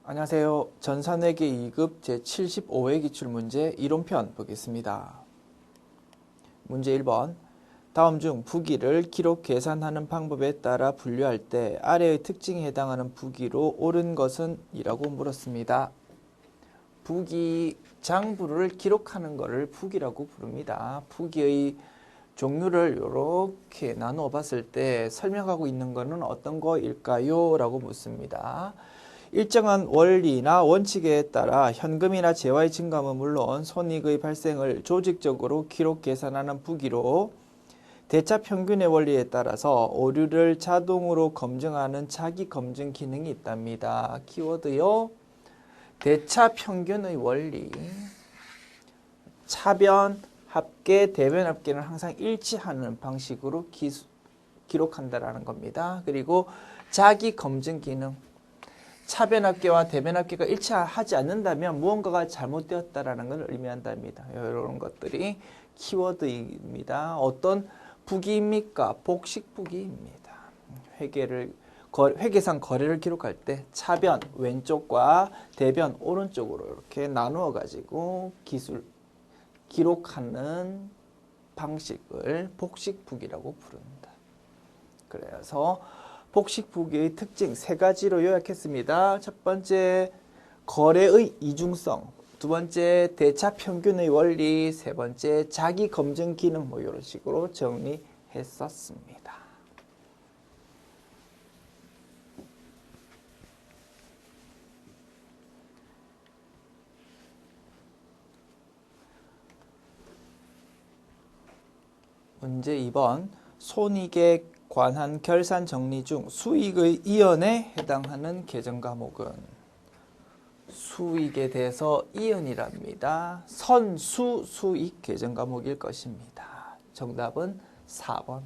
안녕하세요. 전산회계 2급 제75회 기출문제 이론편 보겠습니다. 문제 1번. 다음 중 부기를 기록 계산하는 방법에 따라 분류할 때 아래의 특징에 해당하는 부기로 옳은 것은? 이라고 물었습니다. 부기 장부를 기록하는 것을 부기라고 부릅니다. 부기의 종류를 이렇게 나누어 봤을 때 설명하고 있는 것은 어떤 거일까요? 라고 묻습니다. 일정한 원리나 원칙에 따라 현금이나 재화의 증감은 물론 손익의 발생을 조직적으로 기록 계산하는 부기로 대차 평균의 원리에 따라서 오류를 자동으로 검증하는 자기 검증 기능이 있답니다. 키워드요. 대차 평균의 원리. 차변 합계, 대변 합계는 항상 일치하는 방식으로 기록한다라는 겁니다. 그리고 자기 검증 기능. 차변 합계와 대변 합계가 일치하지 않는다면 무언가가 잘못되었다라는 걸 의미한답니다. 이런 것들이 키워드입니다. 어떤 부기입니까? 복식 부기입니다. 회계상 거래를 기록할 때 차변 왼쪽과 대변 오른쪽으로 이렇게 나누어 가지고 기록하는 방식을 복식 부기라고 부릅니다. 그래서 복식 부기의 특징 세 가지로 요약했습니다. 첫 번째, 거래의 이중성. 두 번째, 대차 평균의 원리. 세 번째, 자기 검증 기능. 이런 식으로 정리했었습니다. 문제 2번. 손익에 관한 결산 정리 중 수익의 이연에 해당하는 계정 과목은? 수익에 대해서 이연이랍니다. 선수 수익 계정 과목일 것입니다. 정답은 4번.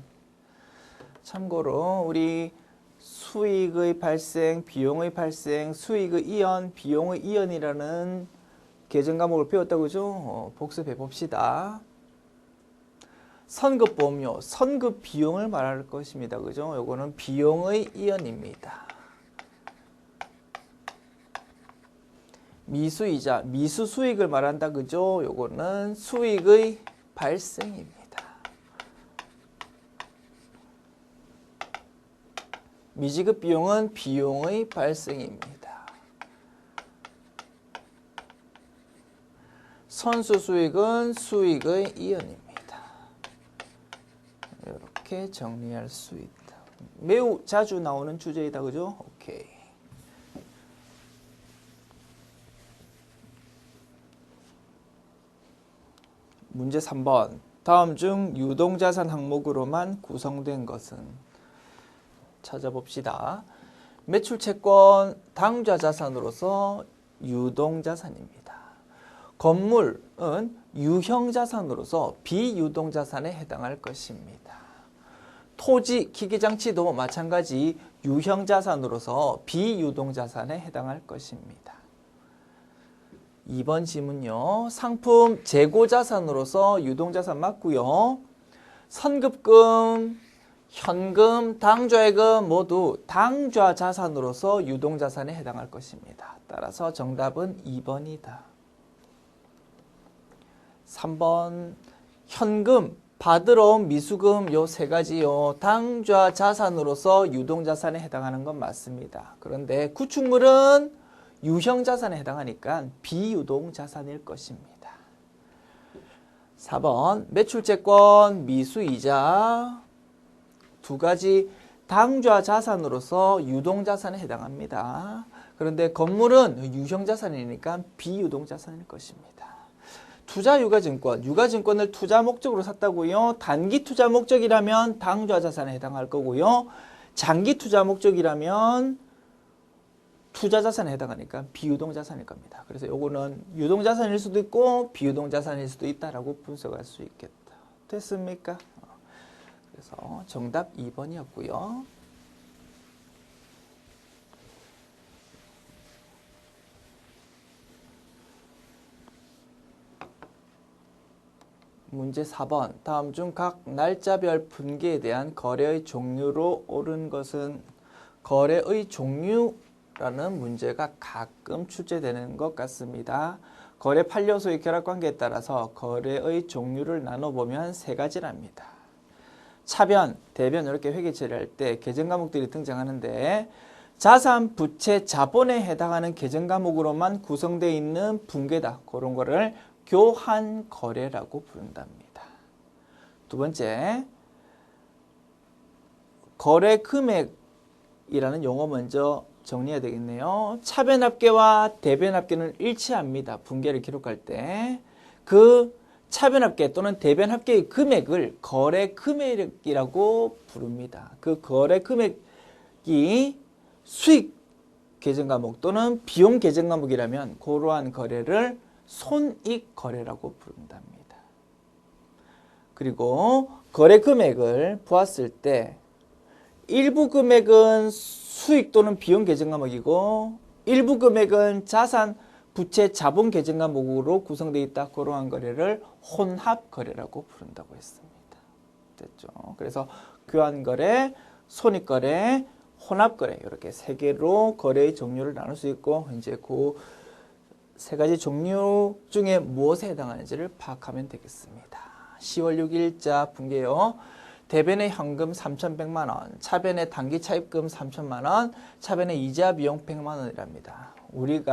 참고로 우리 수익의 발생, 비용의 발생, 수익의 이연, 비용의 이연이라는 계정 과목을 배웠다고 그죠? 복습해 봅시다. 선급보험료, 선급 비용을 말할 것입니다. 그죠? 요거는 비용의 이연입니다. 미수이자, 미수 수익을 말한다. 그죠? 요거는 수익의 발생입니다. 미지급 비용은 비용의 발생입니다. 선수 수익은 수익의 이연입니다. 이렇게 정리할 수 있다. 매우 자주 나오는 주제이다. 그죠? 오케이. 문제 3번. 다음 중 유동자산 항목으로만 구성된 것은? 찾아봅시다. 매출채권 당좌 자산으로서 유동자산입니다. 건물은 유형자산으로서 비유동자산에 해당할 것입니다. 토지, 기기장치도 마찬가지 유형자산으로서 비유동자산에 해당할 것입니다. 2번 지문요. 상품 재고자산으로서 유동자산 맞고요. 선급금, 현금, 당좌예금 모두 당좌자산으로서 유동자산에 해당할 것입니다. 따라서 정답은 2번이다. 3번 현금, 받으러 온 미수금 요 세 가지요. 당좌 자산으로서 유동자산에 해당하는 건 맞습니다. 그런데 구축물은 유형자산에 해당하니까 비유동자산일 것입니다. 4번 매출채권, 미수이자 두 가지 당좌 자산으로서 유동자산에 해당합니다. 그런데 건물은 유형자산이니까 비유동자산일 것입니다. 투자유가증권, 유가증권을 투자 목적으로 샀다고요. 단기 투자 목적이라면 당좌자산에 해당할 거고요. 장기 투자 목적이라면 투자자산에 해당하니까 비유동자산일 겁니다. 그래서 요거는 유동자산일 수도 있고 비유동자산일 수도 있다라고 분석할 수 있겠다. 됐습니까? 그래서 정답 2번이었고요. 문제 4번. 다음 중 각 날짜별 분기에 대한 거래의 종류로 옳은 것은? 거래의 종류 라는 문제가 가끔 출제되는 것 같습니다. 거래 판례소의 결합관계에 따라서 거래의 종류를 나눠보면 세 가지랍니다. 차변, 대변 이렇게 회계 처리할 때 계정 과목들이 등장하는데 자산, 부채, 자본에 해당하는 계정 과목으로만 구성되어 있는 분계다. 그런 거를 교환 거래라고 부른답니다. 두 번째, 거래 금액이라는 용어 먼저 정리해야 되겠네요. 차변 합계와 대변 합계는 일치합니다. 분계를 기록할 때. 그 차변 합계 또는 대변 합계의 금액을 거래 금액이라고 부릅니다. 그 거래 금액이 수익 계정 과목 또는 비용 계정 과목이라면 그러한 거래를 손익 거래라고 부른답니다. 그리고 거래 금액을 보았을 때 일부 금액은 수익 또는 비용 계정 과목이고 일부 금액은 자산, 부채, 자본 계정 과목으로 구성되어 있다. 그러한 거래를 혼합 거래라고 부른다고 했습니다. 됐죠? 그래서 교환 거래, 손익 거래, 혼합 거래 이렇게 세 개로 거래의 종류를 나눌 수 있고 이제 그 세 가지 종류 중에 무엇에 해당하는지를 파악하면 되겠습니다. 10월 6일자 분계요. 대변의 현금 3,100만 원, 차변의 단기 차입금 3,000만 원, 차변의 이자 비용 100만 원이랍니다. 우리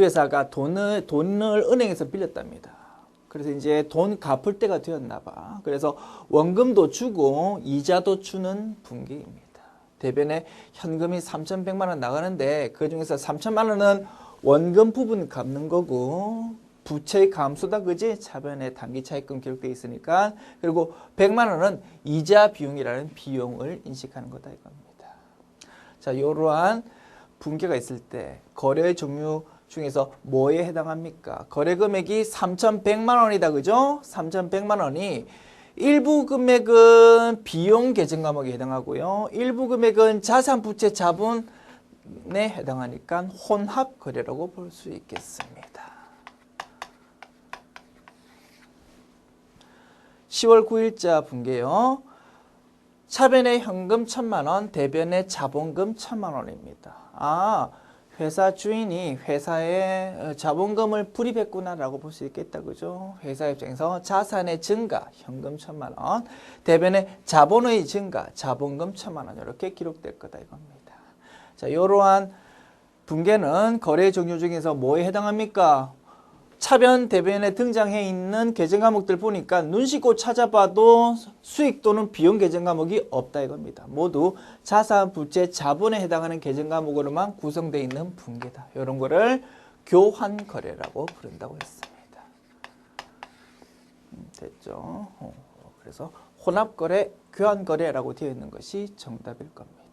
회사가 돈을 은행에서 빌렸답니다. 그래서 이제 돈 갚을 때가 되었나 봐. 그래서 원금도 주고 이자도 주는 분기입니다. 대변에 현금이 3,100만 원 나가는데 그 중에서 3,000만 원은 원금 부분 갚는 거고 부채의 감소다 그지? 차변에 단기 차입금 기록되어 있으니까. 그리고 100만 원은 이자 비용이라는 비용을 인식하는 거다 이겁니다. 자, 이러한 분계가 있을 때 거래의 종류 중에서 뭐에 해당합니까? 거래 금액이 3,100만 원이다 그죠? 3,100만 원이 일부 금액은 비용 계정 과목에 해당하고요. 일부 금액은 자산, 부채, 자본에 해당하니까 혼합 거래라고 볼 수 있겠습니다. 10월 9일자 분계요. 차변의 현금 1,000만 원, 대변의 자본금 1,000만 원입니다. 회사 주인이 회사에 자본금을 불입했구나라고 볼 수 있겠다. 그죠? 회사 입장에서 자산의 증가, 현금 1,000만 원, 대변의 자본의 증가, 자본금 1,000만 원 이렇게 기록될 거다 이겁니다. 자, 이러한 분계는 거래 종류 중에서 뭐에 해당합니까? 차변, 대변에 등장해 있는 계정 과목들 보니까 눈 씻고 찾아봐도 수익 또는 비용 계정 과목이 없다 이겁니다. 모두 자산, 부채, 자본에 해당하는 계정 과목으로만 구성되어 있는 분계다. 이런 거를 교환 거래라고 부른다고 했습니다. 됐죠? 그래서 혼합 거래, 교환 거래라고 되어 있는 것이 정답일 겁니다.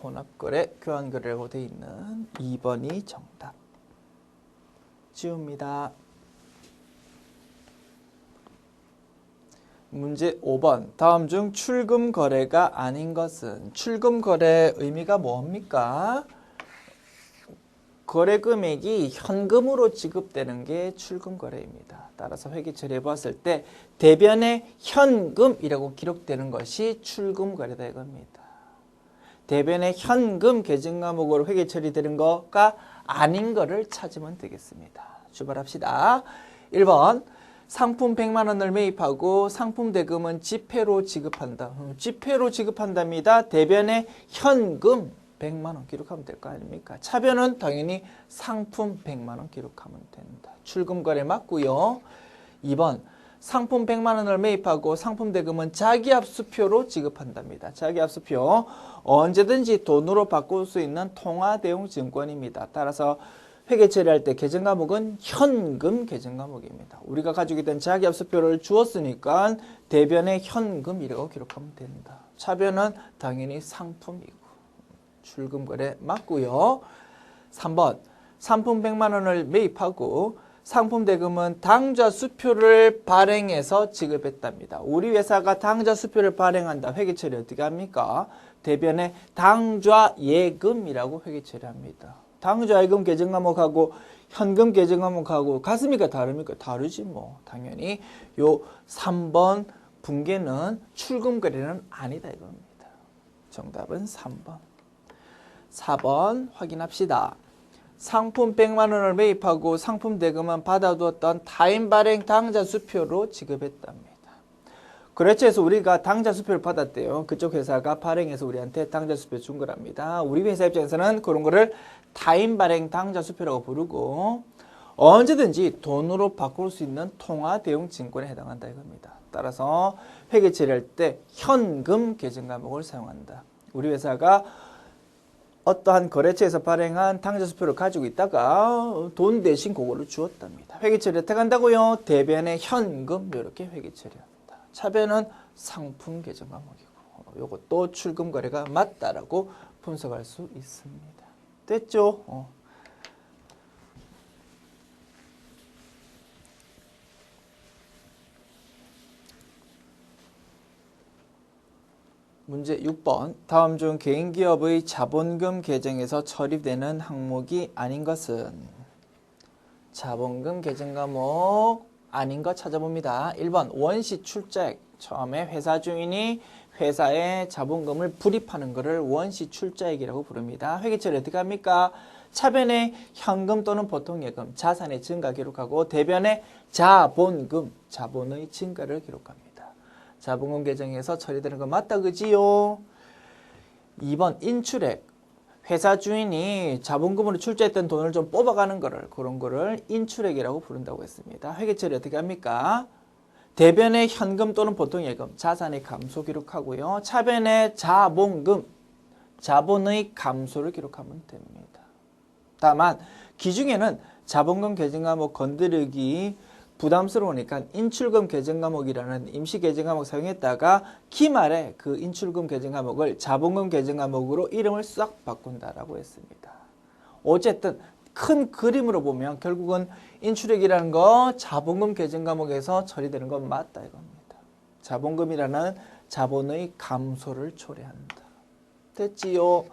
혼합거래, 교환거래라고 되어 있는 2번이 정답. 지웁니다. 문제 5번. 다음 중 출금거래가 아닌 것은? 출금거래 의미가 뭡니까? 거래 금액이 현금으로 지급되는 게 출금거래입니다. 따라서 회계 처리해 보았을 때 대변에 현금이라고 기록되는 것이 출금거래다 이겁니다. 대변에 현금 계정 과목으로 회계 처리되는 거가 아닌 거를 찾으면 되겠습니다. 출발합시다. 1번 상품 100만 원을 매입하고 상품 대금은 지폐로 지급한다. 지폐로 지급한답니다. 대변에 현금 100만 원 기록하면 될 거 아닙니까? 차변은 당연히 상품 100만 원 기록하면 된다. 출금거래 맞고요. 2번 상품 100만 원을 매입하고 상품 대금은 자기압수표로 지급한답니다. 자기압수표 언제든지 돈으로 바꿀 수 있는 통화대용 증권입니다. 따라서 회계 처리할 때 계정 과목은 현금 계정 과목입니다. 우리가 가지고 있던 자기압수표를 주었으니까 대변에 현금이라고 기록하면 된다. 차변은 당연히 상품이고 출금거래 맞고요. 3번 상품 100만 원을 매입하고 상품 대금은 당좌 수표를 발행해서 지급했답니다. 우리 회사가 당좌 수표를 발행한다. 회계 처리 어떻게 합니까? 대변에 당좌 예금이라고 회계 처리합니다. 당좌 예금 계정 과목하고 현금 계정 과목하고 같습니까? 다릅니까? 다르지 뭐. 당연히 요 3번 분계는 출금 거래는 아니다 이겁니다. 정답은 3번. 4번 확인합시다. 상품 100만 원을 매입하고 상품 대금은 받아두었던 타인 발행 당좌 수표로 지급했답니다. 거래처에서 우리가 당좌 수표를 받았대요. 그쪽 회사가 발행해서 우리한테 당좌 수표 준 거랍니다. 우리 회사 입장에서는 그런 거를 타인 발행 당좌 수표라고 부르고 언제든지 돈으로 바꿀 수 있는 통화 대용 증권에 해당한다 이겁니다. 따라서 회계 처리할 때 현금 계정 과목을 사용한다. 우리 회사가 어떠한 거래처에서 발행한 당좌 수표를 가지고 있다가 돈 대신 그거를 주었답니다. 회계 처리 어떻게 한다고요? 대변에 현금 이렇게 회계 처리합니다. 차변은 상품 계정 과목이고 이것도 출금 거래가 맞다라고 분석할 수 있습니다. 됐죠? 문제 6번. 다음 중 개인기업의 자본금 계정에서 처리되는 항목이 아닌 것은? 자본금 계정 과목 아닌 거 찾아봅니다. 1번 원시 출자액. 처음에 회사 주인이 회사에 자본금을 불입하는 것을 원시 출자액이라고 부릅니다. 회계 처리 어떻게 합니까? 차변에 현금 또는 보통예금, 자산의 증가 기록하고 대변에 자본금, 자본의 증가를 기록합니다. 자본금 계정에서 처리되는 거 맞다 그지요? 2번 인출액. 회사 주인이 자본금으로 출자했던 돈을 좀 뽑아가는 거를 그런 거를 인출액이라고 부른다고 했습니다. 회계 처리 어떻게 합니까? 대변에 현금 또는 보통예금, 자산의 감소 기록하고요. 차변에 자본금, 자본의 감소를 기록하면 됩니다. 다만 기중에는 자본금 계정 과목 건드리기 부담스러우니까 인출금 계정 과목이라는 임시 계정 과목 사용했다가 기말에 그 인출금 계정 과목을 자본금 계정 과목으로 이름을 싹 바꾼다라고 했습니다. 어쨌든 큰 그림으로 보면 결국은 인출액이라는 거 자본금 계정 과목에서 처리되는 건 맞다 이겁니다. 자본금이라는 자본의 감소를 초래한다. 됐지요?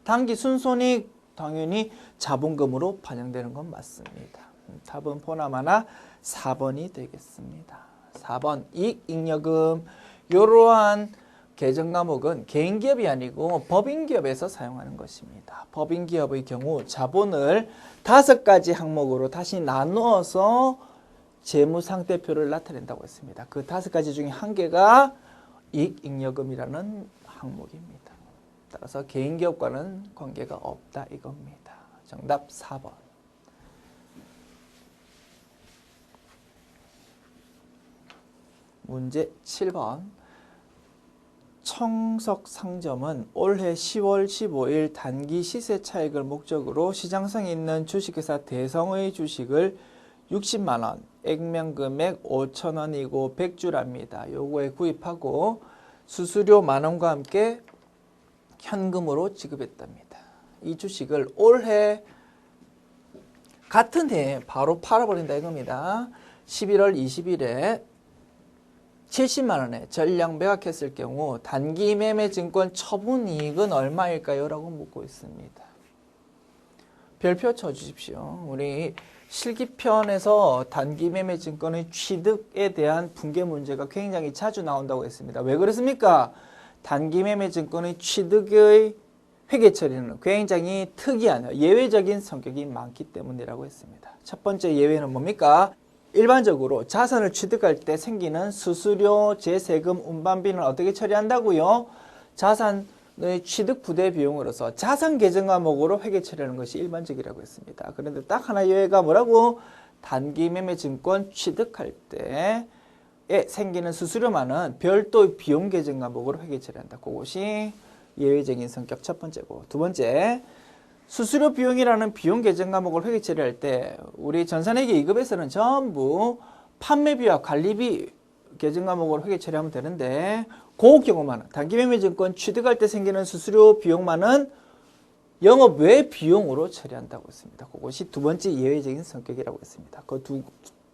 당기 순손익 당연히 자본금으로 반영되는 건 맞습니다. 답은 보나마나 4번이 되겠습니다. 4번 이익잉여금. 이러한 계정 과목은 개인기업이 아니고 법인기업에서 사용하는 것입니다. 법인기업의 경우 자본을 5가지 항목으로 다시 나누어서 재무상태표를 나타낸다고 했습니다. 그 5가지 중에 한 개가 이익잉여금이라는 항목입니다. 따라서 개인기업과는 관계가 없다 이겁니다. 정답 4번. 문제 7번. 청석상점은 올해 10월 15일 단기 시세 차익을 목적으로 시장성에 있는 주식회사 대성의 주식을 60만원, 액면금액 5천원이고 100주랍니다. 요거에 구입하고 수수료 만원과 함께 현금으로 지급했답니다. 이 주식을 올해 같은 해에 바로 팔아버린다 이겁니다. 11월 20일에 70만원에 전량 매각했을 경우 단기 매매 증권 처분이익은 얼마일까요? 라고 묻고 있습니다. 별표 쳐주십시오. 우리 실기편에서 단기 매매 증권의 취득에 대한 분계 문제가 굉장히 자주 나온다고 했습니다. 왜 그렇습니까? 단기 매매 증권의 취득의 회계 처리는 굉장히 특이한 예외적인 성격이 많기 때문이라고 했습니다. 첫 번째 예외는 뭡니까? 일반적으로 자산을 취득할 때 생기는 수수료, 재세금, 운반비는 어떻게 처리한다고요? 자산의 취득 부대 비용으로서 자산 계정 과목으로 회계 처리하는 것이 일반적이라고 했습니다. 그런데 딱 하나 예외가 뭐라고? 단기 매매 증권 취득할 때에 생기는 수수료만은 별도의 비용 계정 과목으로 회계 처리한다. 그것이 예외적인 성격 첫 번째고, 두 번째, 수수료 비용이라는 비용 계정 과목을 회계 처리할 때 우리 전산회계 2급에서는 전부 판매비와 관리비 계정 과목으로 회계 처리하면 되는데 그 경우만은 단기매매증권 취득할 때 생기는 수수료 비용만은 영업 외 비용으로 처리한다고 했습니다. 그것이 두 번째 예외적인 성격이라고 했습니다. 그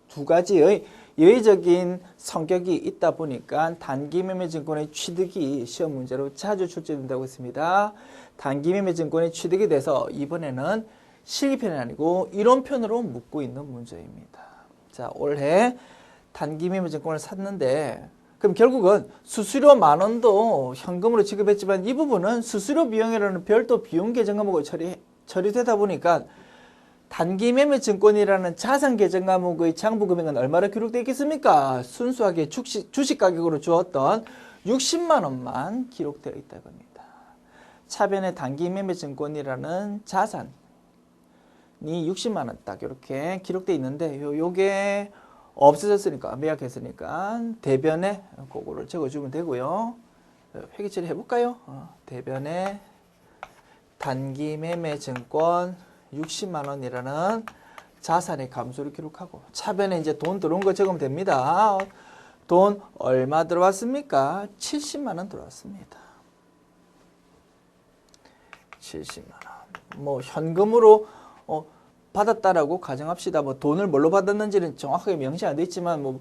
두 가지의 예외적인 성격이 있다 보니까 단기매매증권의 취득이 시험 문제로 자주 출제된다고 했습니다. 단기매매증권의 취득이 돼서 이번에는 실기편이 아니고 이론편으로 묻고 있는 문제입니다. 자, 올해 단기매매증권을 샀는데 그럼 결국은 수수료 10,000원도 현금으로 지급했지만 이 부분은 수수료 비용이라는 별도 비용 계정 과목으로 처리되다 보니까 단기매매증권이라는 자산 계정 과목의 장부 금액은 얼마로 기록되어 있겠습니까? 순수하게 주식 가격으로 주었던 60만 원만 기록되어 있다고 합니다. 차변에 단기매매증권이라는 자산이 60만 원 딱 이렇게 기록되어 있는데 요게 없어졌으니까 매각했으니까 대변에 그거를 적어주면 되고요. 회계 처리 해볼까요? 대변에 단기매매증권 60만 원이라는 자산의 감소를 기록하고 차변에 이제 돈 들어온 거 적으면 됩니다. 돈 얼마 들어왔습니까? 70만 원 들어왔습니다. 70만 원. 뭐 현금으로 받았다라고 가정합시다. 뭐 돈을 뭘로 받았는지는 정확하게 명시 안 돼 있지만 뭐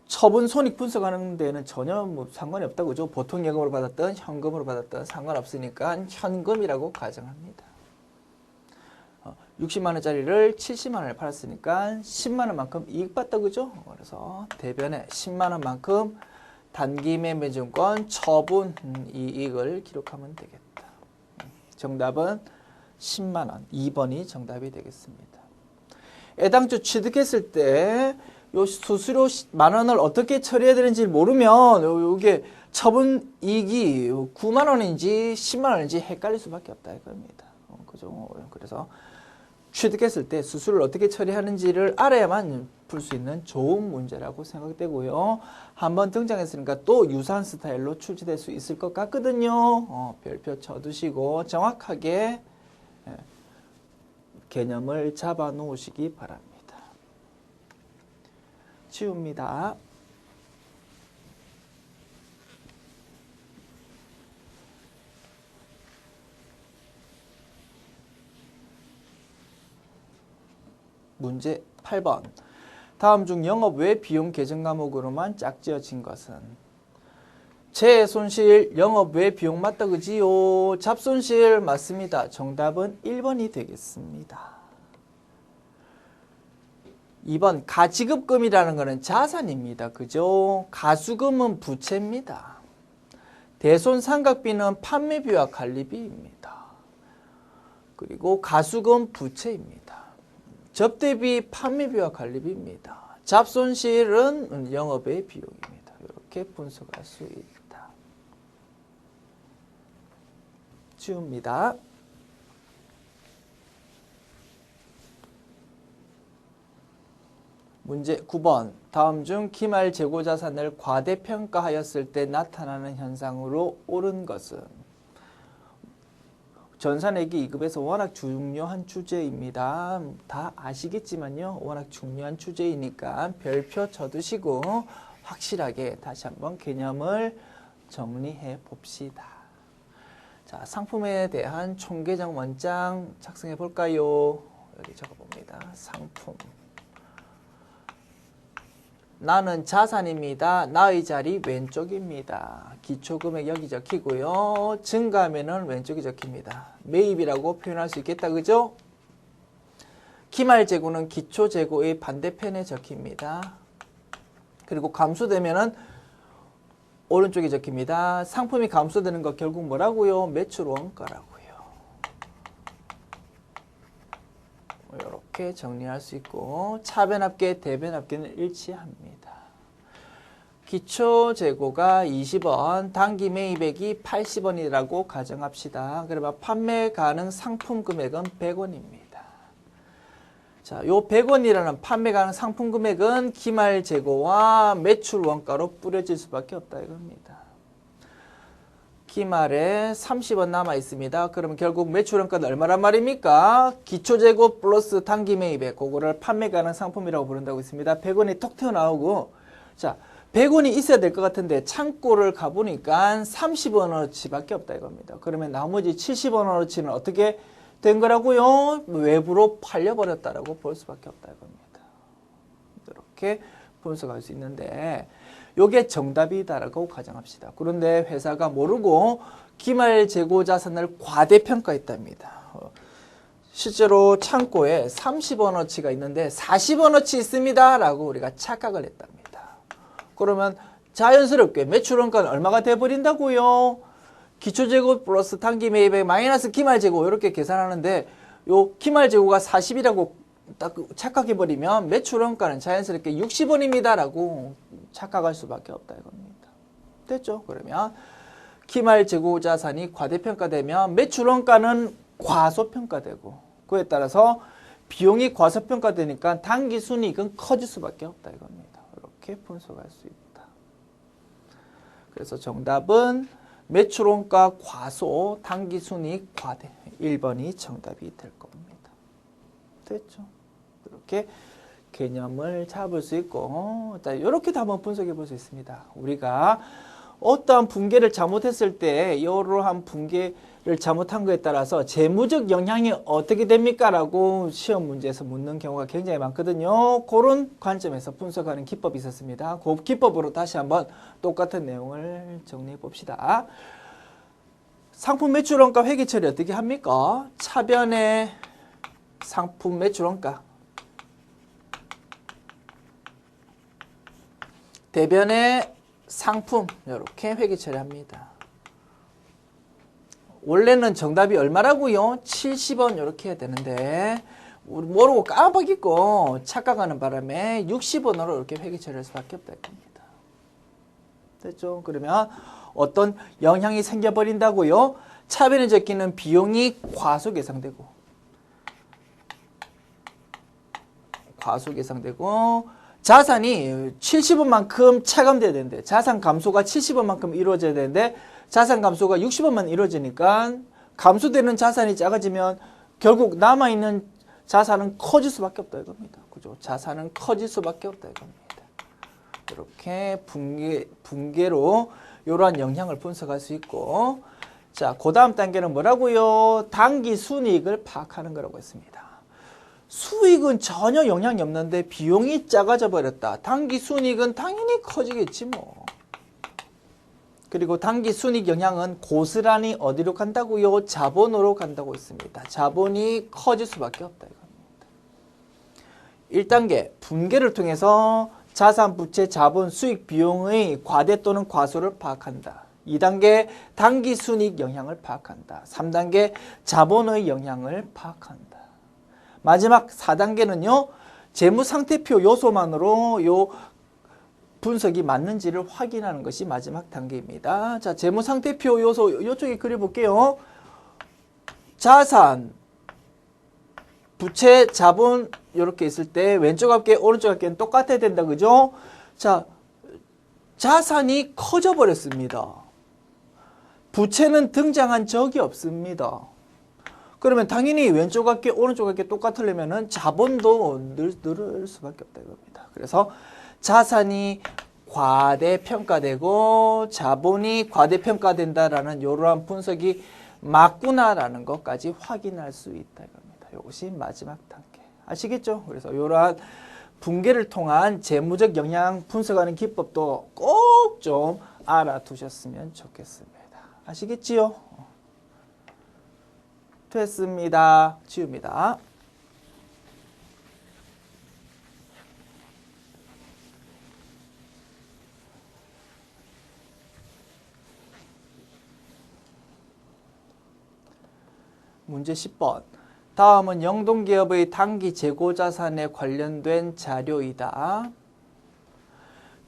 처분 손익 분석하는 데는 전혀 뭐 상관이 없다고 그죠? 보통 예금으로 받았든 현금으로 받았든 상관없으니까 현금이라고 가정합니다. 60만 원짜리를 70만 원에 팔았으니까 10만 원만큼 이익 봤다 그죠? 그래서 대변에 10만 원만큼 단기매매증권 처분 이익을 기록하면 되겠다. 정답은 10만 원. 2번이 정답이 되겠습니다. 애당초 취득했을 때 요 수수료 10,000원을 어떻게 처리해야 되는지 모르면 요게 처분 이익이 9만 원인지 10만 원인지 헷갈릴 수밖에 없다 이겁니다. 그죠? 그래서 취득했을 때 수수료를 어떻게 처리하는지를 알아야만 풀 수 있는 좋은 문제라고 생각되고요. 한번 등장했으니까 또 유사한 스타일로 출제될 수 있을 것 같거든요. 별표 쳐두시고 정확하게 개념을 잡아 놓으시기 바랍니다. 지웁니다. 문제 8번. 다음 중 영업 외 비용 계정 과목으로만 짝지어진 것은? 재손실 영업 외 비용 맞다 그지요? 잡손실 맞습니다. 정답은 1번이 되겠습니다. 2번 가지급금이라는 것은 자산입니다. 그죠? 가수금은 부채입니다. 대손상각비는 판매비와 관리비입니다. 그리고 가수금 부채입니다. 접대비 판매비와 관리비입니다. 잡손실은 영업의 비용입니다. 이렇게 분석할 수 있다. 지웁니다. 문제 9번. 다음 중 기말 재고자산을 과대평가하였을 때 나타나는 현상으로 옳은 것은? 전산회계 2급에서 워낙 중요한 주제입니다. 다 아시겠지만요. 워낙 중요한 주제이니까 별표 쳐두시고 확실하게 다시 한번 개념을 정리해 봅시다. 자, 상품에 대한 총계정 원장 작성해 볼까요? 여기 적어봅니다. 상품. 나는 자산입니다. 나의 자리 왼쪽입니다. 기초금액 여기 적히고요. 증가하면은 왼쪽이 적힙니다. 매입이라고 표현할 수 있겠다. 그죠? 기말 재고는 기초 재고의 반대편에 적힙니다. 그리고 감소되면은 오른쪽에 적힙니다. 상품이 감소되는 거 결국 뭐라고요? 매출 원가라고요. 이렇게 정리할 수 있고 차변합계, 대변합계는 일치합니다. 기초 재고가 20원, 단기 매입액이 80원이라고 가정합시다. 그러면 판매 가능 상품 금액은 100원입니다. 자, 요 100원이라는 판매 가능 상품 금액은 기말 재고와 매출 원가로 뿌려질 수밖에 없다 이겁니다. 기말에 30원 남아 있습니다. 그러면 결국 매출 원가는 얼마란 말입니까? 기초 재고 플러스 단기 매입액, 그거를 판매 가능 상품이라고 부른다고 했습니다. 100원이 톡 튀어나오고, 자, 100원이 있어야 될 것 같은데 창고를 가보니까 30원어치밖에 없다 이겁니다. 그러면 나머지 70원어치는 어떻게 된 거라고요? 외부로 팔려버렸다라고 볼 수밖에 없다 이겁니다. 이렇게 분석할 수 있는데 요게 정답이다라고 가정합시다. 그런데 회사가 모르고 기말 재고 자산을 과대평가했답니다. 실제로 창고에 30원어치가 있는데 40원어치 있습니다 라고 우리가 착각을 했답니다. 그러면 자연스럽게 매출원가는 얼마가 돼버린다고요? 기초재고 플러스 단기 매입액 마이너스 기말재고 이렇게 계산하는데 요 기말재고가 40이라고 딱 착각해버리면 매출원가는 자연스럽게 60원입니다 라고 착각할 수밖에 없다 이겁니다. 됐죠? 그러면 기말재고자산이 과대평가되면 매출원가는 과소평가되고 그에 따라서 비용이 과소평가되니까 당기순이익은 커질 수밖에 없다 이겁니다. 이렇게 분석할 수 있다. 그래서 정답은 매출원가 과소, 당기순이익 과대 1번이 정답이 될 겁니다. 됐죠? 이렇게 개념을 잡을 수 있고 자, 이렇게도 한번 분석해 볼 수 있습니다. 우리가 어떠한 붕괴를 잘못했을 때 이러한 붕괴를 잘못한 것에 따라서 재무적 영향이 어떻게 됩니까? 라고 시험 문제에서 묻는 경우가 굉장히 많거든요. 그런 관점에서 분석하는 기법이 있었습니다. 그 기법으로 다시 한번 똑같은 내용을 정리해 봅시다. 상품 매출원가 회계 처리 어떻게 합니까? 차변의 상품 매출원가, 대변의 상품 이렇게 회계 처리합니다. 원래는 정답이 얼마라고요? 70원 이렇게 해야 되는데 우리 모르고 까먹고 착각하는 바람에 60원으로 이렇게 회계 처리할 수밖에 없다 겁니다. 됐죠? 그러면 어떤 영향이 생겨버린다고요? 차변에 적히는 비용이 과소계상되고 자산이 70원만큼 차감돼야 되는데 자산 감소가 70원만큼 이루어져야 되는데 자산 감소가 60원만 이루어지니까 감소되는 자산이 작아지면 결국 남아있는 자산은 커질 수밖에 없다 이겁니다. 그죠? 자산은 커질 수밖에 없다 이겁니다. 이렇게 붕괴로 이러한 영향을 분석할 수 있고 자, 그 다음 단계는 뭐라고요? 당기 순이익을 파악하는 거라고 했습니다. 수익은 전혀 영향이 없는데 비용이 작아져 버렸다. 당기 순이익은 당연히 커지겠지 뭐. 그리고 당기 순이익 영향은 고스란히 어디로 간다고요? 자본으로 간다고 했습니다. 자본이 커질 수밖에 없다 이겁니다. 1단계 분괴를 통해서 자산, 부채, 자본, 수익, 비용의 과대 또는 과소를 파악한다. 2단계 당기 순이익 영향을 파악한다. 3단계 자본의 영향을 파악한다. 마지막 4단계는요. 재무상태표 요소만으로 요 분석이 맞는지를 확인하는 것이 마지막 단계입니다. 자, 재무상태표 요소 이쪽에 그려볼게요. 자산, 부채, 자본 이렇게 있을 때 왼쪽 합계, 오른쪽 합계는 똑같아야 된다. 그죠? 자, 자산이 커져 버렸습니다. 부채는 등장한 적이 없습니다. 그러면 당연히 왼쪽 합계, 오른쪽 합계 똑같으려면은 자본도 늘을 수밖에 없다 이겁니다. 그래서 자산이 과대평가되고 자본이 과대평가된다라는 이러한 분석이 맞구나라는 것까지 확인할 수 있다 이겁니다. 이것이 마지막 단계. 아시겠죠? 그래서 이러한 붕괴를 통한 재무적 영향 분석하는 기법도 꼭 좀 알아두셨으면 좋겠습니다. 아시겠지요? 됐습니다. 지웁니다. 문제 10번. 다음은 영동기업의 단기 재고자산에 관련된 자료이다.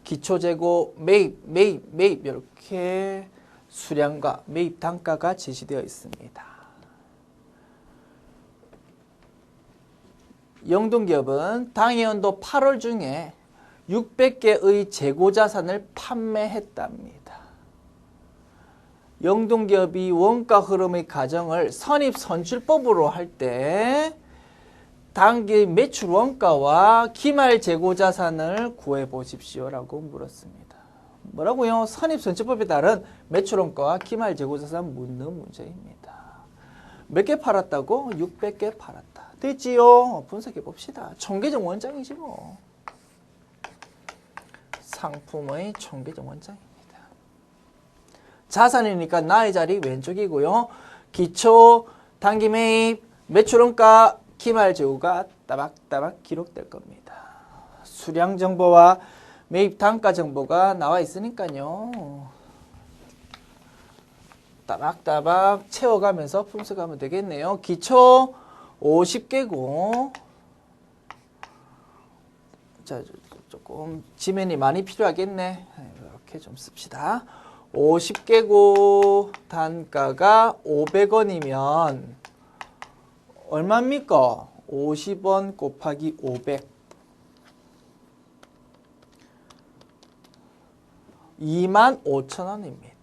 기초재고 매입 이렇게 수량과 매입 단가가 제시되어 있습니다. 영동기업은 당해연도 8월 중에 600개의 재고자산을 판매했답니다. 영동기업이 원가 흐름의 가정을 선입선출법으로 할 때 단기 매출 원가와 기말 재고자산을 구해보십시오 라고 물었습니다. 뭐라고요? 선입선출법에 따른 매출 원가와 기말 재고자산 묻는 문제입니다. 몇 개 팔았다고? 600개 팔았다. 됐지요? 분석해 봅시다. 총계정 원장이지 뭐. 상품의 총계정 원장입니다. 자산이니까 나의 자리 왼쪽이고요. 기초, 단기 매입, 매출원가 기말 재고가 따박따박 기록될 겁니다. 수량 정보와 매입 단가 정보가 나와 있으니까요. 따박따박 채워가면서 분석하면 되겠네요. 기초 50개고 자, 조금 지면이 많이 필요하겠네. 이렇게 좀 씁시다. 50개고 단가가 500원이면 얼마입니까? 50원 곱하기 500 25,000원입니다.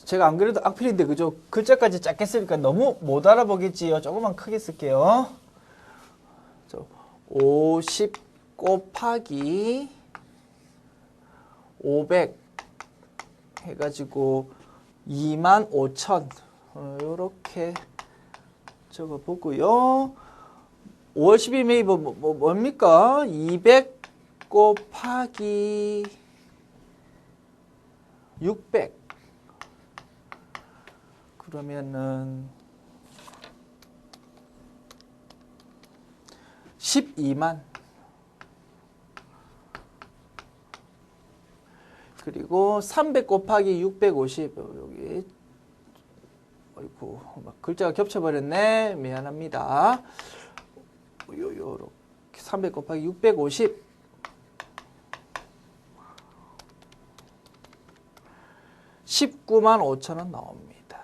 제가 안 그래도 악필인데 그죠? 글자까지 작게 쓰니까 너무 못 알아보겠지요. 조금만 크게 쓸게요. 50 곱하기 500 해가지고 25,000 이렇게 적어보고요. 5월 12일 매입은 뭡니까? 200 곱하기 600 그러면은 12만 그리고 300 곱하기 650 여기 아이고 막 글자가 겹쳐버렸네. 미안합니다. 요렇게 300 곱하기 650 19만 5천원 나옵니다.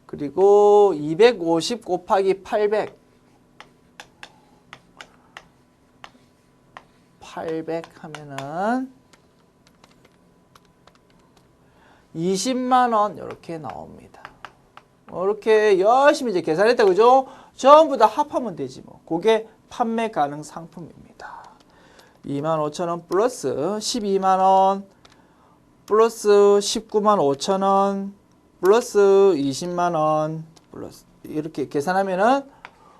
그리고 250 곱하기 800 하면은 20만원 이렇게 나옵니다. 이렇게 열심히 이제 계산했다 그죠? 전부 다 합하면 되지 뭐. 그게 판매 가능 상품입니다. 25,000원 플러스 12만원 플러스 19만 5천원 플러스 20만원 플러스 이렇게 계산하면은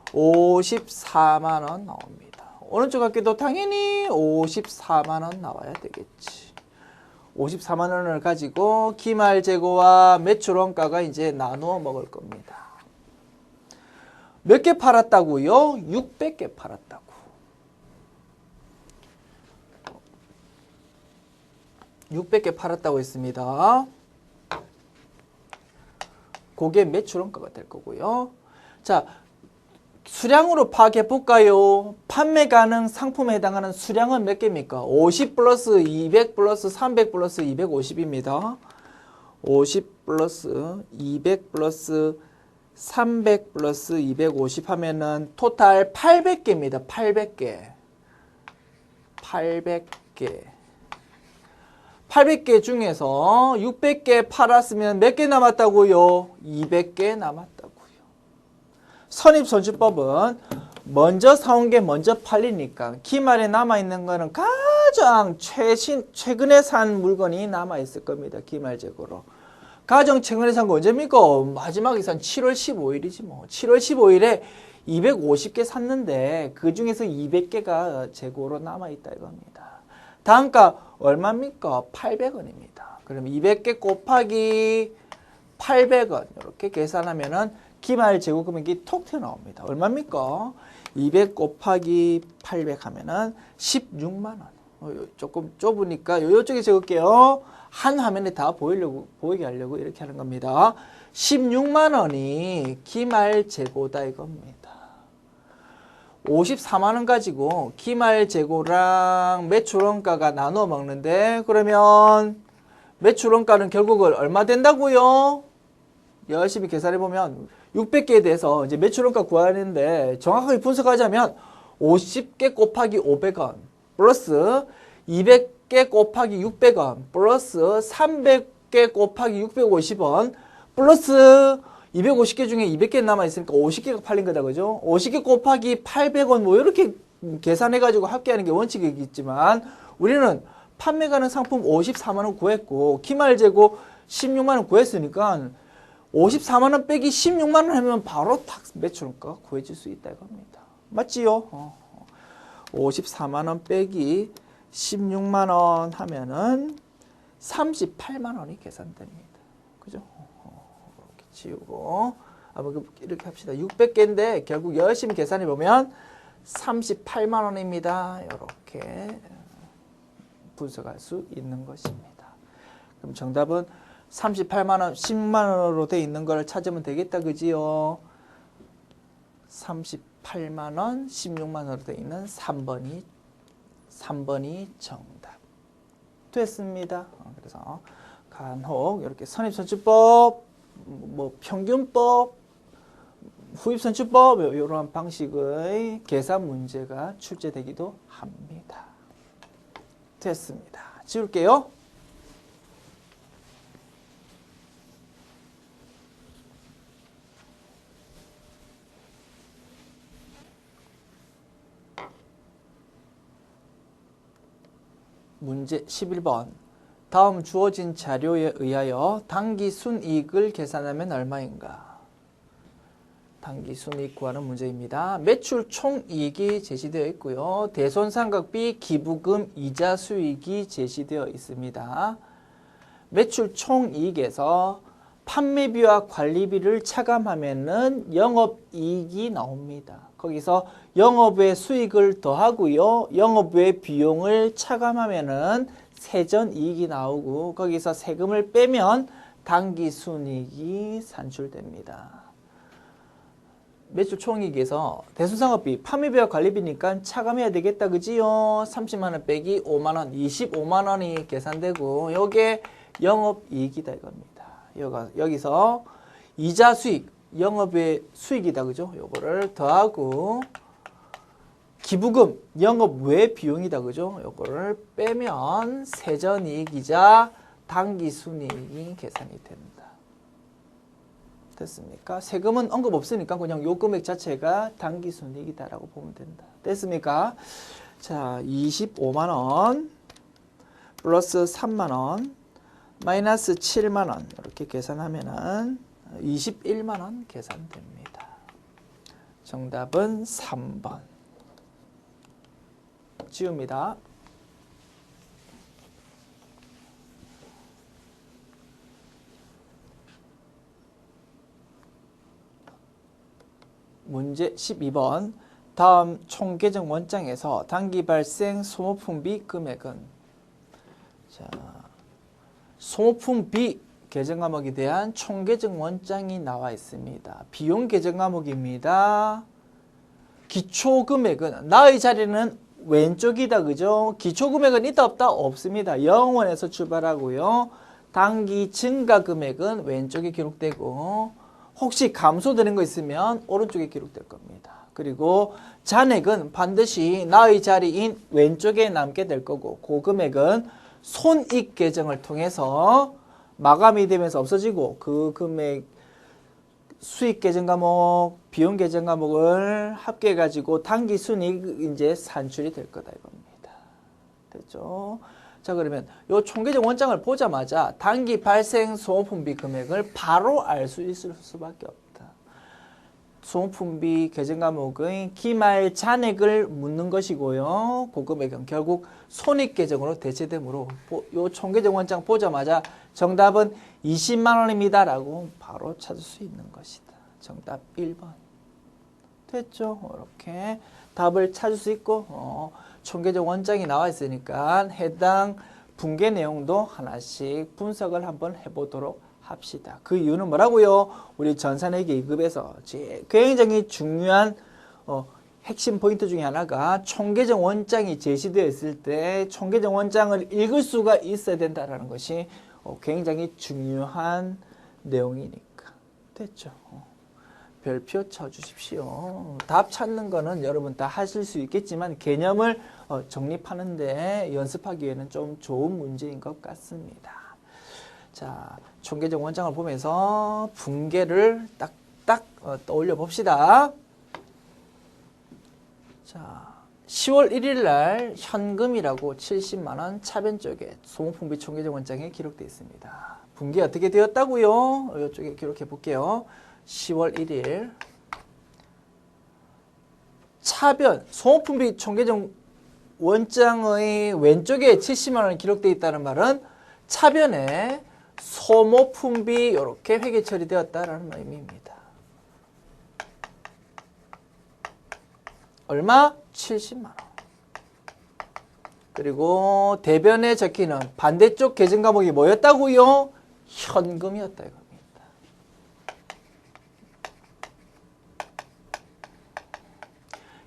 54만원 나옵니다. 오른쪽 학교도 당연히 54만원 나와야 되겠지. 54만원을 가지고 기말 재고와 매출 원가가 이제 나누어 먹을 겁니다. 몇 개 팔았다고요? 600개 팔았다고. 600개 팔았다고 했습니다. 그게 매출 원가가 될 거고요. 자, 수량으로 파악해 볼까요? 판매 가능 상품에 해당하는 수량은 몇 개입니까? 50 플러스 200 플러스 300 플러스 250입니다. 50 플러스 200 플러스 300 플러스 250 하면은 토탈 800개입니다. 800개. 800개. 800개 중에서 600개 팔았으면 몇 개 남았다고요? 200개 남았다고요. 선입선출법은 먼저 사온 게 먼저 팔리니까 기말에 남아있는 거는 가장 최근에 산 물건이 남아있을 겁니다. 기말 재고로. 가장 최근에 산 거 언제입니까? 마지막에 산 7월 15일이지 뭐. 7월 15일에 250개 샀는데 그 중에서 200개가 재고로 남아있다 이겁니다. 단가 얼마입니까? 800원입니다. 그럼 200개 곱하기 800원 이렇게 계산하면은 기말 재고 금액이 톡 튀어나옵니다. 얼마입니까? 200 곱하기 800 하면은 16만원. 조금 좁으니까 이쪽에 적을게요. 한 화면에 다 보이게 하려고 이렇게 하는 겁니다. 16만원이 기말 재고다 이겁니다. 54만원 가지고 기말 재고랑 매출 원가가 나눠 먹는데 그러면 매출 원가는 결국 얼마 된다고요? 열심히 계산해 보면 600개에 대해서 이제 매출 원가 구하는데 정확하게 분석하자면 50개 곱하기 500원 플러스 200개 곱하기 600원 플러스 300개 곱하기 650원 플러스 250개 중에 200개 남아있으니까 50개가 팔린 거다, 그죠? 50개 곱하기 800원, 뭐, 이렇게 계산해가지고 합계하는 게 원칙이겠지만, 우리는 판매 가능 상품 54만원 구했고, 기말 재고 16만원 구했으니까, 54만원 빼기 16만원 하면 바로 딱 매출원가가 구해질 수 있다, 이겁니다. 맞지요? 54만원 빼기 16만원 하면은, 38만 원이 계산됩니다. 그죠? 이렇게 지우고 이렇게 합시다. 600개인데 결국 열심히 계산해 보면 38만 원입니다. 이렇게 분석할 수 있는 것입니다. 그럼 정답은 38만 원, 10만 원으로 돼 있는 걸 찾으면 되겠다. 그지요? 38만 원, 16만 원으로 돼 있는 3번이 정답. 됐습니다. 그래서 간혹 이렇게 선입선출법, 뭐 평균법, 후입선출법 이런 방식의 계산 문제가 출제되기도 합니다. 됐습니다. 지울게요. 문제 11번. 다음 주어진 자료에 의하여 당기 순이익을 계산하면 얼마인가? 당기 순이익 구하는 문제입니다. 매출 총이익이 제시되어 있고요. 대손상각비, 기부금, 이자 수익이 제시되어 있습니다. 매출 총이익에서 판매비와 관리비를 차감하면은 영업이익이 나옵니다. 거기서 영업외 수익을 더하고요. 영업외 비용을 차감하면은 세전이익이 나오고 거기서 세금을 빼면 당기순이익이 산출됩니다. 매출 총이익에서 대손상업비, 판매비와 관리비니까 차감해야 되겠다. 그지요? 30만 원 빼기 5만 원, 25만 원이 계산되고 요게 영업이익이다 이겁니다. 여기서 이자 수익, 영업외 수익이다. 그죠? 요거를 더하고 기부금, 영업외 비용이다. 그죠? 요거를 빼면 세전이익이자 당기순이익이 계산이 된다. 됐습니까? 세금은 언급 없으니까 그냥 요 금액 자체가 당기순이익이다라고 보면 된다. 됐습니까? 자, 25만 원 플러스 3만 원 마이너스 7만 원 이렇게 계산하면은 21만 원 계산됩니다. 정답은 3번. 지웁니다. 문제 12번. 다음 총계정 원장에서 당기 발생 소모품비 금액은? 자, 소모품비 계정 과목에 대한 총계정 원장이 나와 있습니다. 비용 계정 과목입니다. 기초 금액은 나의 자리는 왼쪽이다. 그죠? 기초 금액은 있다 없다? 없습니다. 0원에서 출발하고요. 당기 증가 금액은 왼쪽에 기록되고 혹시 감소되는 거 있으면 오른쪽에 기록될 겁니다. 그리고 잔액은 반드시 나의 자리인 왼쪽에 남게 될 거고 그 금액은 손익 계정을 통해서 마감이 되면서 없어지고 그 금액 수익 계정 과목, 비용 계정 과목을 합계해 가지고 당기 순이익 이제 산출이 될 거다 이겁니다. 됐죠? 자, 그러면 요 총계정 원장을 보자마자 당기 발생 소모품비 금액을 바로 알 수 있을 수밖에 없다. 소모품비 계정 과목의 기말 잔액을 묻는 것이고요. 그 금액은 결국 손익 계정으로 대체되므로 요 총계정 원장 보자마자 정답은 20만 원입니다. 라고 바로 찾을 수 있는 것이다. 정답 1번. 됐죠? 이렇게 답을 찾을 수 있고 총계정 원장이 나와 있으니까 해당 분계 내용도 하나씩 분석을 한번 해보도록 합시다. 그 이유는 뭐라고요? 우리 전산회계 2급에서 굉장히 중요한 핵심 포인트 중에 하나가 총계정 원장이 제시되어 있을 때 총계정 원장을 읽을 수가 있어야 된다는 것이 굉장히 중요한 내용이니까. 됐죠? 별표 쳐주십시오. 답 찾는 거는 여러분 다 하실 수 있겠지만 개념을 정립하는데 연습하기 위해는 좀 좋은 문제인 것 같습니다. 자, 총계정 원장을 보면서 분계를 딱딱 떠올려 봅시다. 자, 10월 1일 날 현금이라고 70만 원 차변 쪽에 소모품비 총계정 원장에 기록되어 있습니다. 분계 어떻게 되었다고요? 이쪽에 기록해 볼게요. 10월 1일 차변 소모품비 총계정 원장의 왼쪽에 70만 원이 기록되어 있다는 말은 차변에 소모품비 이렇게 회계 처리되었다라는 의미입니다. 얼마? 70만 원. 그리고 대변에 적히는 반대쪽 계정 과목이 뭐였다고요? 현금이었다 이겁니다.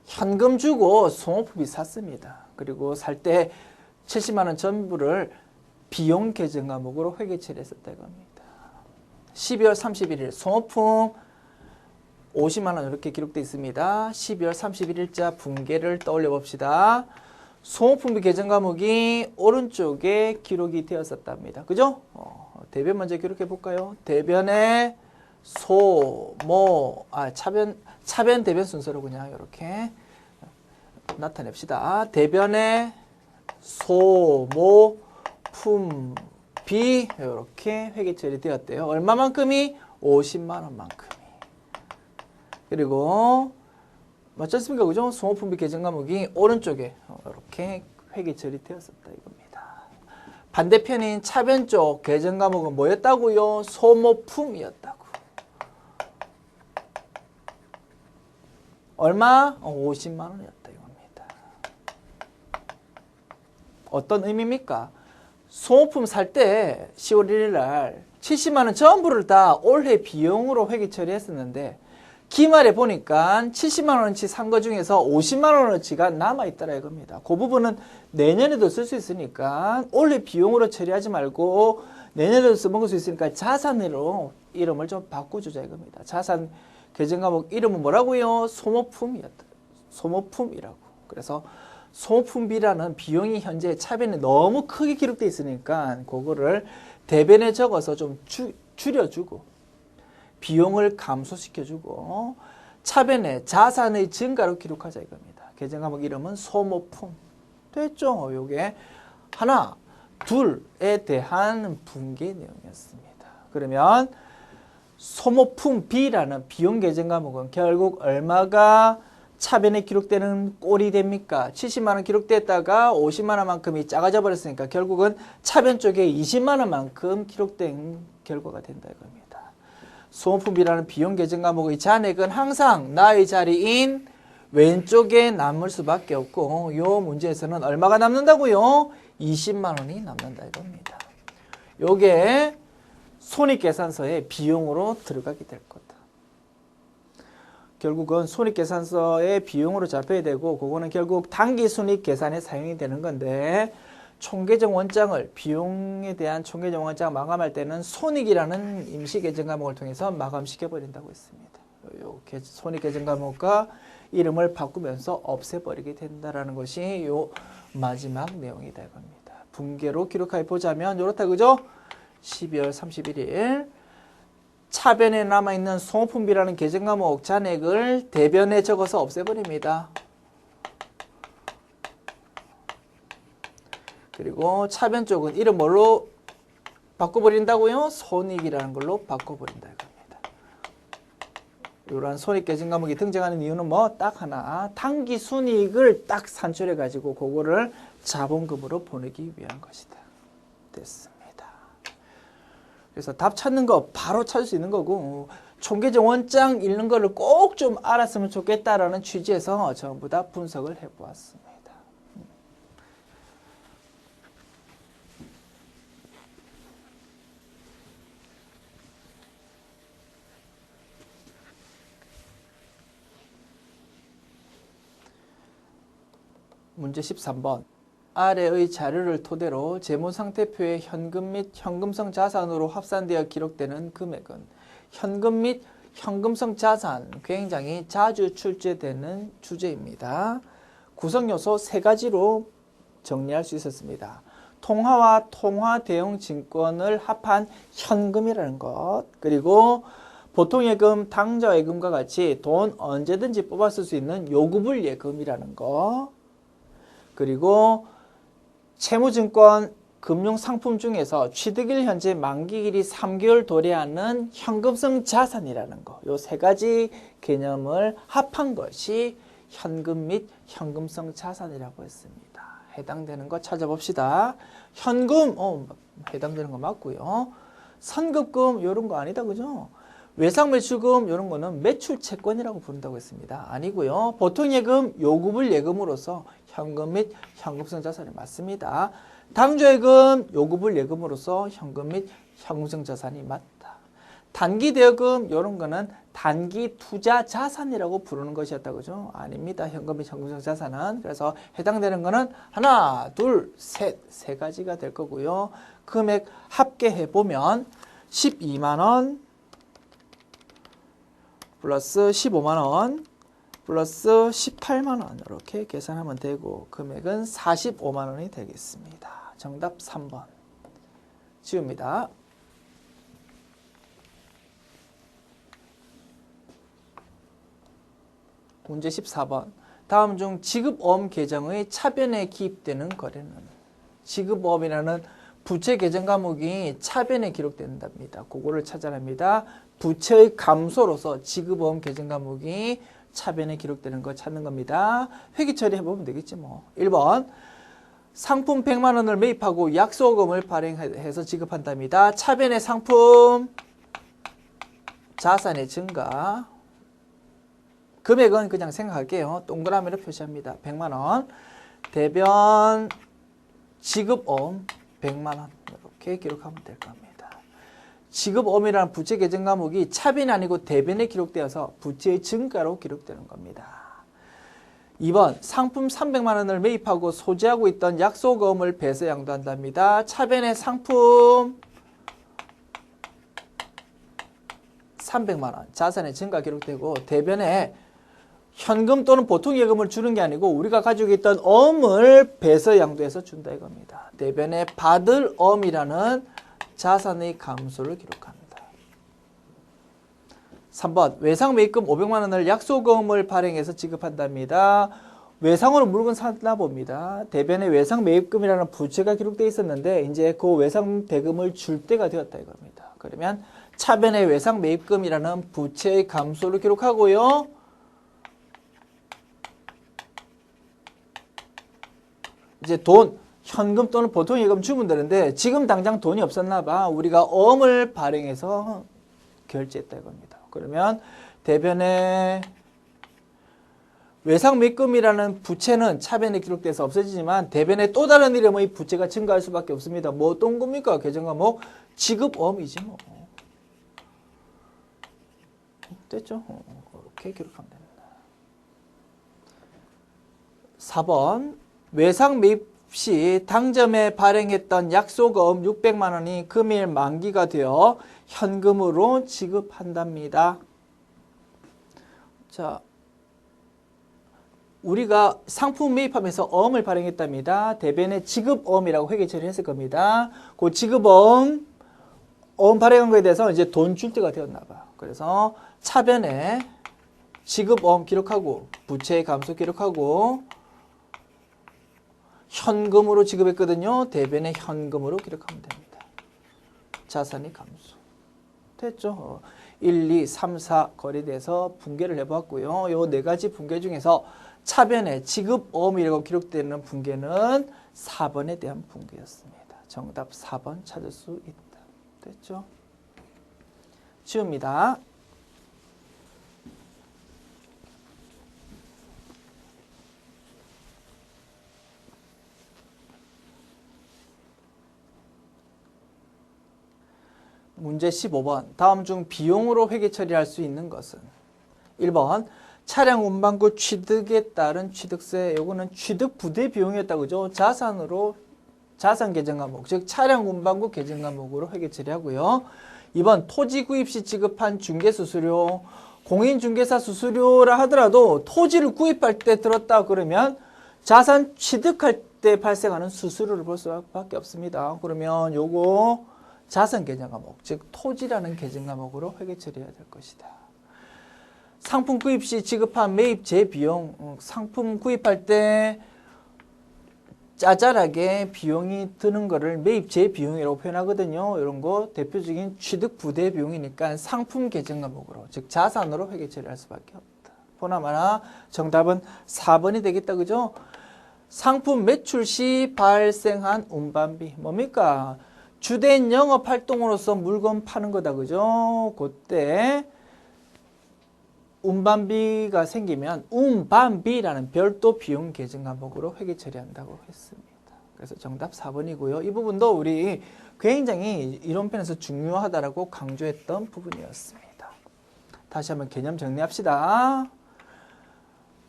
현금 주고 소모품비 샀습니다. 그리고 살 때 70만 원 전부를 비용 계정 과목으로 회계 처리했었다 이겁니다. 12월 31일 소모품 50만 원 이렇게 기록되어 있습니다. 12월 31일자 분계를 떠올려 봅시다. 소모품비 계정 과목이 오른쪽에 기록이 되었었답니다. 그죠? 대변 먼저 기록해 볼까요? 대변에 차변 대변 순서로 그냥 이렇게 나타냅시다. 대변에 소모품비 이렇게 회계 처리되었대요. 얼마만큼이? 50만 원만큼이. 그리고 맞지 않습니까? 그죠? 소모품비 계정 과목이 오른쪽에 이렇게 회계 처리되었었다 이겁니다. 반대편인 차변 쪽 계정 과목은 뭐였다고요? 소모품이었다고. 얼마? 50만 원이었다 이겁니다. 어떤 의미입니까? 소모품 살 때 10월 1일 날 70만 원 전부를 다 올해 비용으로 회계 처리했었는데 기말에 보니까 70만 원어치 산 거 중에서 50만 원어치가 남아있더라 이겁니다. 그 부분은 내년에도 쓸 수 있으니까 올해 비용으로 처리하지 말고 내년에도 써먹을 수 있으니까 자산으로 이름을 좀 바꿔주자 이겁니다. 자산 계정 과목 이름은 뭐라고요? 소모품이었다. 소모품이라고. 그래서 소모품비라는 비용이 현재 차변에 너무 크게 기록되어 있으니까 그거를 대변에 적어서 좀 줄여주고 비용을 감소시켜주고 차변에 자산의 증가로 기록하자 이겁니다. 계정 과목 이름은 소모품. 됐죠? 요게 하나, 둘에 대한 분계 내용이었습니다. 그러면 소모품 B라는 비용 계정 과목은 결국 얼마가 차변에 기록되는 꼴이 됩니까? 70만 원 기록됐다가 50만 원만큼이 작아져 버렸으니까 결국은 차변 쪽에 20만 원만큼 기록된 결과가 된다 이겁니다. 소모품비라는 비용 계정 과목의 잔액은 항상 나의 자리인 왼쪽에 남을 수밖에 없고 이 문제에서는 얼마가 남는다고요? 20만 원이 남는다 이겁니다. 요게 손익계산서에 비용으로 들어가게 될 거다. 결국은 손익계산서에 비용으로 잡혀야 되고 그거는 결국 당기순이익 계산에 사용이 되는 건데 총계정 원장을 비용에 대한 총계정 원장 마감할 때는 손익이라는 임시계정 과목을 통해서 마감시켜 버린다고 했습니다. 요 손익계정 과목과 이름을 바꾸면서 없애버리게 된다라는 것이 요 마지막 내용이다 이겁니다. 분계로 기록해 보자면 이렇다 그죠? 12월 31일 차변에 남아있는 소모품비라는 계정 과목 잔액을 대변에 적어서 없애버립니다. 그리고 차변 쪽은 이름 뭘로 바꿔버린다고요? 손익이라는 걸로 바꿔버린다 이겁니다. 이러한 손익 계정 과목이 등장하는 이유는 뭐? 딱 하나. 당기순이익을 딱 산출해가지고 그거를 자본금으로 보내기 위한 것이다. 됐습니다. 그래서 답 찾는 거 바로 찾을 수 있는 거고 총계정 원장 읽는 거를 꼭 좀 알았으면 좋겠다라는 취지에서 전부 다 분석을 해보았습니다. 문제 13번. 아래의 자료를 토대로 재무상태표에 현금 및 현금성 자산으로 합산되어 기록되는 금액은 현금 및 현금성 자산 굉장히 자주 출제되는 주제입니다. 구성요소 3가지로 정리할 수 있었습니다. 통화와 통화 대용 증권을 합한 현금이라는 것, 그리고 보통예금, 당좌예금과 같이 돈 언제든지 뽑아 쓸 수 있는 요구불 예금이라는 것, 그리고 채무증권 금융상품 중에서 취득일 현재 만기일이 3개월 도래하는 현금성 자산이라는 거, 요 3가지 개념을 합한 것이 현금 및 현금성 자산이라고 했습니다. 해당되는 거 찾아봅시다. 현금, 해당되는 거 맞고요. 선급금 이런 거 아니다, 그죠? 외상매출금 이런 거는 매출채권이라고 부른다고 했습니다. 아니고요. 보통예금, 요구불 예금으로서 현금 및 현금성 자산이 맞습니다. 당조예금, 요구불 예금으로서 현금 및 현금성 자산이 맞다. 단기대여금 이런 거는 단기 투자 자산이라고 부르는 것이었다, 그죠? 아닙니다. 현금 및 현금성 자산은. 그래서 해당되는 거는 하나, 둘, 셋, 세 가지가 될 거고요. 금액 합계해 보면 12만 원 플러스 15만 원 플러스 18만 원 이렇게 계산하면 되고 금액은 45만 원이 되겠습니다. 정답 3번 지웁니다. 문제 14번. 다음 중 지급어음 계정의 차변에 기입되는 거래는 지급어음이라는 부채 계정 과목이 차변에 기록된답니다. 그거를 찾아냅니다. 부채의 감소로서 지급어음 계정 과목이 차변에 기록되는 거 찾는 겁니다. 회계 처리해보면 되겠지 뭐. 1번. 상품 100만 원을 매입하고 약속금을 발행해서 지급한답니다. 차변의 상품 자산의 증가 금액은 그냥 생각할게요. 동그라미로 표시합니다. 100만 원. 대변 지급어음 100만 원. 이렇게 기록하면 될 겁니다. 지급어음이라는 부채 계정 과목이 차변이 아니고 대변에 기록되어서 부채의 증가로 기록되는 겁니다. 2번. 상품 300만 원을 매입하고 소지하고 있던 약속어음을 배서 양도한답니다. 차변의 상품 300만 원. 자산의 증가 기록되고 대변에 현금 또는 보통 예금을 주는 게 아니고 우리가 가지고 있던 어음을 배서 양도해서 준다 이겁니다. 대변에 받을 어음이라는 자산의 감소를 기록합니다. 3번. 외상 매입금 500만 원을 약속어음을 발행해서 지급한답니다. 외상으로 물건 사나 봅니다. 대변에 외상 매입금이라는 부채가 기록되어 있었는데 이제 그 외상 대금을 줄 때가 되었다 이겁니다. 그러면 차변에 외상 매입금이라는 부채의 감소를 기록하고요. 이제 돈, 현금 또는 보통 예금 주면 되는데 지금 당장 돈이 없었나 봐. 우리가 어음을 발행해서 결제했다 이겁니다. 그러면 대변에 외상 매입금이라는 부채는 차변에 기록돼서 없어지지만 대변에 또 다른 이름의 부채가 증가할 수밖에 없습니다. 뭐 어떤 겁니까? 계정과목 지급어음이지 뭐. 됐죠? 이렇게 기록하면 됩니다. 4번. 외상 매입 시 당점에 발행했던 약속어음 600만 원이 금일 만기가 되어 현금으로 지급한답니다. 자, 우리가 상품 매입하면서 어음을 발행했답니다. 대변에 지급어음이라고 회계 처리했을 겁니다. 그 지급어음, 어음 발행한 거에 대해서 이제 돈 줄 때가 되었나 봐. 그래서 차변에 지급어음 기록하고 부채의 감소 기록하고 현금으로 지급했거든요. 대변에 현금으로 기록하면 됩니다. 자산이 감소. 됐죠? 1, 2, 3, 4 거래돼서 분계를 해봤고요. 요 네 가지 분계 중에서 차변에 지급어음이라고 기록되는 분계는 4번에 대한 분계였습니다. 정답 4번 찾을 수 있다. 됐죠? 지웁니다. 문제 15번. 다음 중 비용으로 회계 처리할 수 있는 것은 1번. 차량 운반구 취득에 따른 취득세. 요거는 취득 부대 비용이었다 그죠? 자산으로 자산 계정 과목, 즉 차량 운반구 계정 과목으로 회계 처리하고요. 2번. 토지 구입 시 지급한 중개 수수료. 공인중개사 수수료라 하더라도 토지를 구입할 때 들었다 그러면 자산 취득할 때 발생하는 수수료를 볼 수밖에 없습니다. 그러면 요거 자산 계정 과목, 즉 토지라는 계정 과목으로 회계 처리해야 될 것이다. 상품 구입 시 지급한 매입제 비용, 상품 구입할 때 짜잘하게 비용이 드는 거를 매입제 비용이라고 표현하거든요. 이런 거 대표적인 취득 부대 비용이니까 상품 계정 과목으로, 즉 자산으로 회계 처리할 수밖에 없다. 보나마나 정답은 4번이 되겠다, 그죠? 상품 매출 시 발생한 운반비 뭡니까? 주된 영업 활동으로서 물건 파는 거다. 그죠? 그때 운반비가 생기면 운반비라는 별도 비용 계정 과목으로 회계 처리한다고 했습니다. 그래서 정답 4번이고요. 이 부분도 우리 굉장히 이론편에서 중요하다라고 강조했던 부분이었습니다. 다시 한번 개념 정리합시다.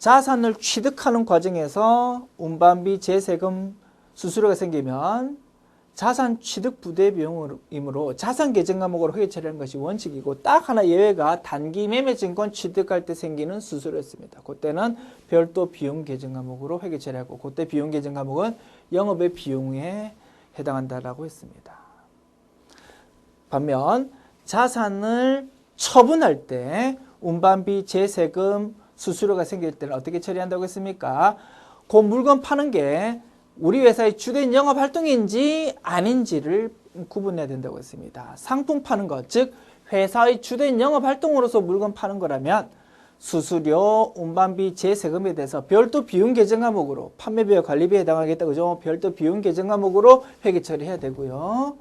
자산을 취득하는 과정에서 운반비, 재세금, 수수료가 생기면 자산 취득 부대 비용이므로 자산 계정 과목으로 회계 처리하는 것이 원칙이고 딱 하나 예외가 단기 매매 증권 취득할 때 생기는 수수료였습니다. 그때는 별도 비용 계정 과목으로 회계 처리하고 그때 비용 계정 과목은 영업의 비용에 해당한다라고 했습니다. 반면 자산을 처분할 때 운반비, 재세금, 수수료가 생길 때는 어떻게 처리한다고 했습니까? 그 물건 파는 게 우리 회사의 주된 영업 활동인지 아닌지를 구분해야 된다고 했습니다. 상품 파는 것, 즉 회사의 주된 영업 활동으로서 물건 파는 거라면 수수료, 운반비, 재세금에 대해서 별도 비용 계정 과목으로 판매비와 관리비에 해당하겠다. 그죠? 별도 비용 계정 과목으로 회계 처리해야 되고요.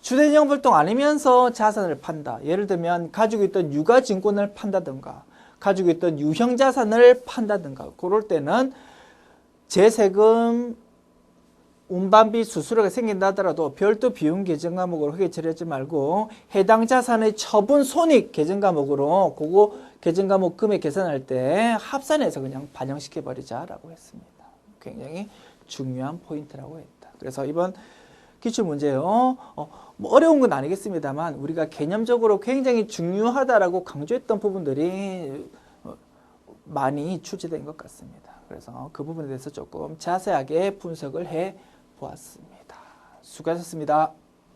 주된 영업 활동 아니면서 자산을 판다. 예를 들면 가지고 있던 유가증권을 판다든가 가지고 있던 유형자산을 판다든가 그럴 때는 재세금, 운반비, 수수료가 생긴다 하더라도 별도 비용 계정 과목으로 회계 처리하지 말고 해당 자산의 처분 손익 계정 과목으로 그거 계정 과목 금액 계산할 때 합산해서 그냥 반영시켜 버리자라고 했습니다. 굉장히 중요한 포인트라고 했다. 그래서 이번 기출문제요. 뭐 어려운 건 아니겠습니다만 우리가 개념적으로 굉장히 중요하다라고 강조했던 부분들이 많이 출제된 것 같습니다. 그래서 그 부분에 대해서 조금 자세하게 분석을 해 보았습니다. 수고하셨습니다.